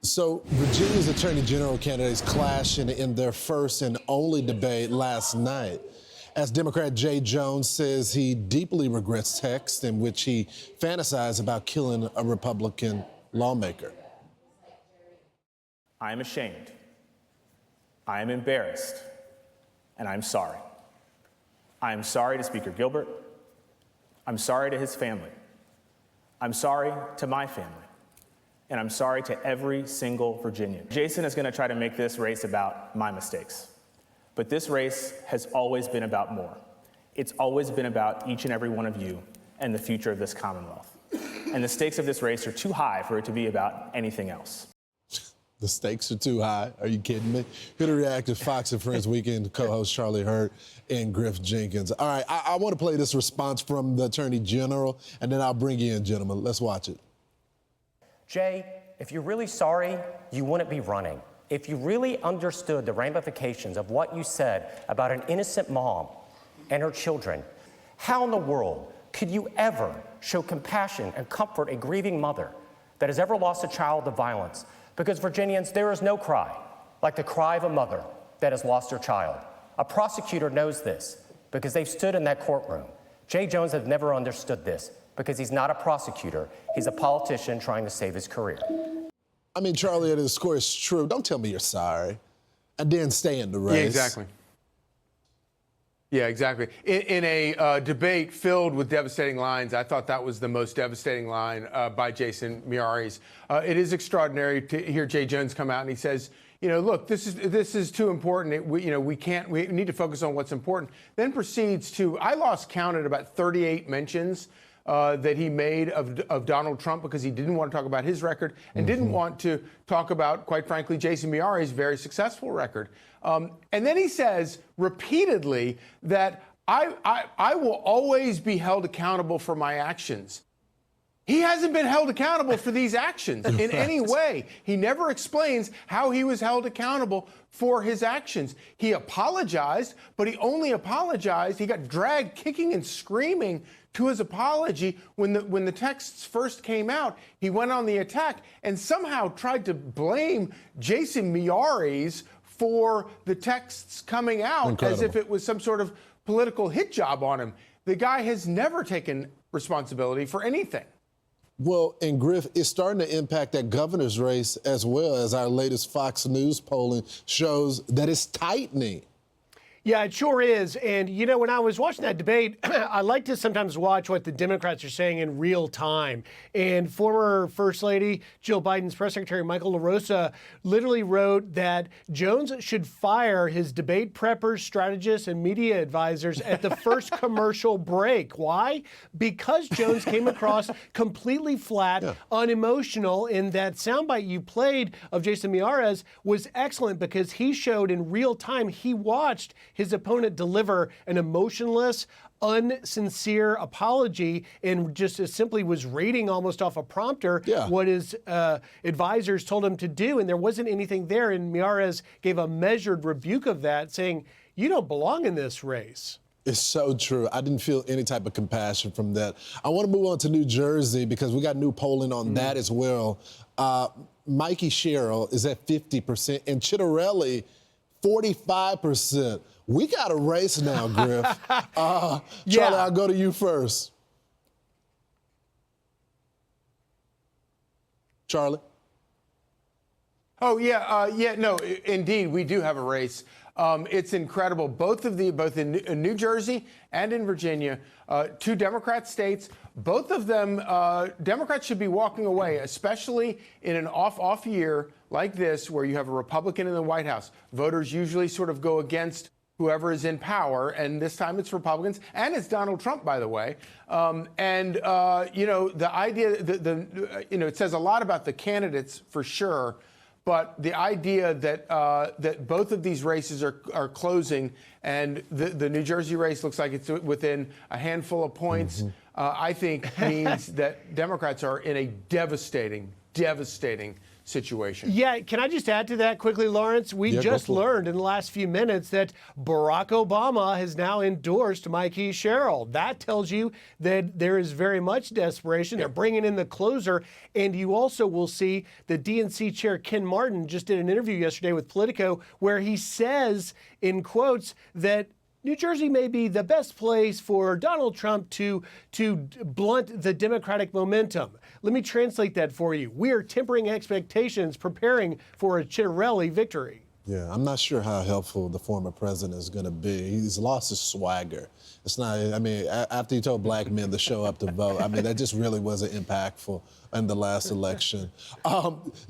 So Virginia's Attorney General candidates clashing in their first and only debate last night, as Democrat Jay Jones says he deeply regrets texts in which he fantasized about killing a Republican lawmaker. I am ashamed, I am embarrassed, and I'm sorry. I am sorry to Speaker Gilbert. I'm sorry to his family. I'm sorry to my family. And I'm sorry to every single Virginian. Jason is going to try to make this race about my mistakes. But this race has always been about more. It's always been about each and every one of you and the future of this Commonwealth. And the stakes of this race are too high for it to be about anything else. The stakes are too high. Are you kidding me? Here to react to Fox and Friends Weekend co-host Charlie Hurt and Griff Jenkins. All right, I want to play this response from the Attorney General, and then I'll bring you in, gentlemen. Let's watch it. Jay, if you're really sorry, you wouldn't be running. If you really understood the ramifications of what you said about an innocent mom and her children, how in the world could you ever show compassion and comfort a grieving mother that has ever lost a child to violence? Because Virginians, there is no cry like the cry of a mother that has lost her child. A prosecutor knows this because they've stood in that courtroom. Jay Jones has never understood this because he's not a prosecutor. He's a politician trying to save his career. I mean, Charlie, the score is true. Don't tell me you're sorry. And then stay in the race. Yeah, exactly. Yeah, exactly. In a debate filled with devastating lines, I thought that was the most devastating line by Jason Miyares. It is extraordinary to hear Jay Jones come out and he says, you know, look, this is too important. We need to focus on what's important. Then proceeds to, I lost count at about 38 mentions that he made of Donald Trump because he didn't want to talk about his record and didn't want to talk about, quite frankly, Jason Miyares' very successful record. And then he says repeatedly that I will always be held accountable for my actions. He hasn't been held accountable for these actions in any way. He never explains how he was held accountable for his actions. He apologized, but he only apologized. He got dragged kicking and screaming to his apology when the texts first came out. He went on the attack and somehow tried to blame Jason Miyares for the texts coming out as if it was some sort of political hit job on him. The guy has never taken responsibility for anything. Well, and Griff, it's starting to impact that governor's race as well, as our latest Fox News polling shows that it's tightening. Yeah, it sure is. And, you know, when I was watching that debate, I like to sometimes watch what the Democrats are saying in real time. And former First Lady Jill Biden's press secretary, Michael LaRosa, literally wrote that Jones should fire his debate preppers, strategists, and media advisors at the first commercial break. Why? Because Jones came across completely flat, unemotional, and that soundbite you played of Jason Miyares was excellent because he showed in real time, he watched his opponent deliver an emotionless, unsincere apology and just simply was reading almost off a prompter what his advisors told him to do. And there wasn't anything there. And Miyares gave a measured rebuke of that, saying, you don't belong in this race. It's so true. I didn't feel any type of compassion from that. I want to move on to New Jersey because we got new polling on that as well. Mikey Sherrill is at 50% and Chitterelli 45%. We got a race now, Griff. Charlie, I'll go to you first. Charlie? Oh, no, indeed, we do have a race. It's incredible. Both in New Jersey and in Virginia, two Democrat states, both of them, Democrats should be walking away, especially in an off year like this where you have a Republican in the White House. Voters usually sort of go against whoever is in power, and this time it's Republicans, and it's Donald Trump, by the way. The idea, it says a lot about the candidates for sure, but the idea that that both of these races are closing, and the New Jersey race looks like it's within a handful of points, I think means that Democrats are in a devastating situation. Yeah, can I just add to that quickly, Lawrence? We just learned in the last few minutes that Barack Obama has now endorsed Mikey Sherrill. That tells you that there is very much desperation. They're bringing in the closer, and you also will see the DNC chair Ken Martin just did an interview yesterday with Politico where he says, in quotes, that New Jersey may be the best place for Donald Trump to blunt the Democratic momentum. Let me translate that for you. We are tempering expectations, preparing for a Chitterelli victory. Yeah, I'm not sure how helpful the former president is going to be. He's lost his swagger. It's not, I mean, after he told black men to show up to vote, I mean, that just really wasn't impactful in the last election.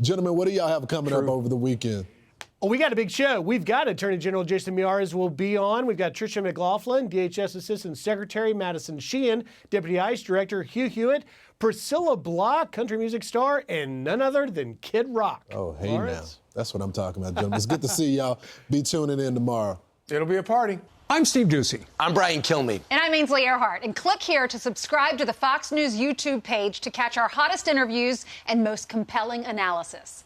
Gentlemen, what do y'all have coming up over the weekend? Oh, we got a big show. We've got Attorney General Jason Miyares will be on. We've got Tricia McLaughlin, DHS Assistant Secretary Madison Sheehan, Deputy ICE Director Hugh Hewitt, Priscilla Block, country music star, and none other than Kid Rock. Oh, hey now. That's what I'm talking about, gentlemen. It's good to see y'all. Be tuning in tomorrow. It'll be a party. I'm Steve Ducey. I'm Brian Kilmeade. And I'm Ainsley Earhart. And click here to subscribe to the Fox News YouTube page to catch our hottest interviews and most compelling analysis.